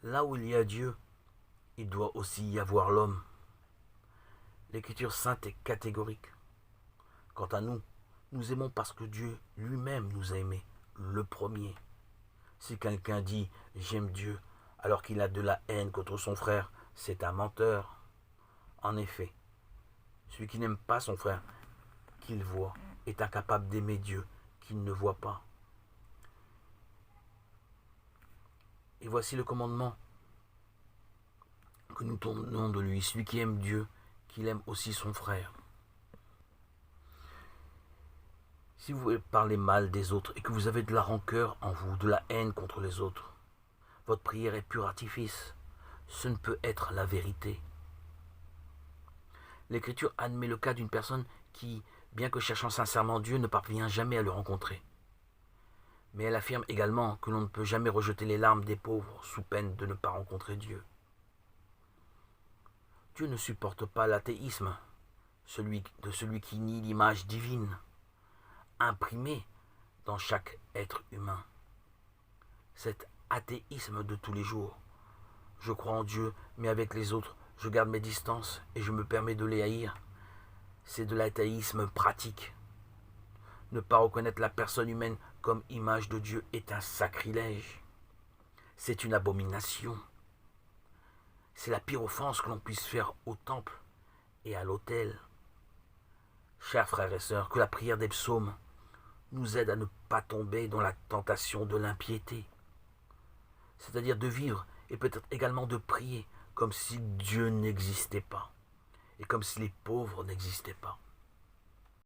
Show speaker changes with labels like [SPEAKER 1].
[SPEAKER 1] Là où il y a Dieu, il doit aussi y avoir l'homme. L'Écriture sainte est catégorique. Quant à nous, nous aimons parce que Dieu lui-même nous a aimés, le premier. Si quelqu'un dit j'aime Dieu alors qu'il a de la haine contre son frère, c'est un menteur. En effet, celui qui n'aime pas son frère qu'il voit est incapable d'aimer Dieu qu'il ne voit pas. Et voici le commandement que nous tournons de lui. Celui qui aime Dieu, qu'il aime aussi son frère. Si vous parlez mal des autres et que vous avez de la rancœur en vous, de la haine contre les autres, votre prière est pur artifice. Ce ne peut être la vérité. L'Écriture admet le cas d'une personne qui, bien que cherchant sincèrement Dieu, ne parvient jamais à le rencontrer. Mais elle affirme également que l'on ne peut jamais rejeter les larmes des pauvres sous peine de ne pas rencontrer Dieu. Dieu ne supporte pas l'athéisme, celui qui nie l'image divine, imprimée dans chaque être humain. Cet athéisme de tous les jours. Je crois en Dieu, mais avec les autres, je garde mes distances et je me permets de les haïr. C'est de l'athéisme pratique. Ne pas reconnaître la personne humaine comme image de Dieu est un sacrilège. C'est une abomination. C'est la pire offense que l'on puisse faire au temple et à l'autel. Chers frères et sœurs, que la prière des psaumes nous aide à ne pas tomber dans la tentation de l'impiété. C'est-à-dire de vivre et peut-être également de prier comme si Dieu n'existait pas et comme si les pauvres n'existaient pas.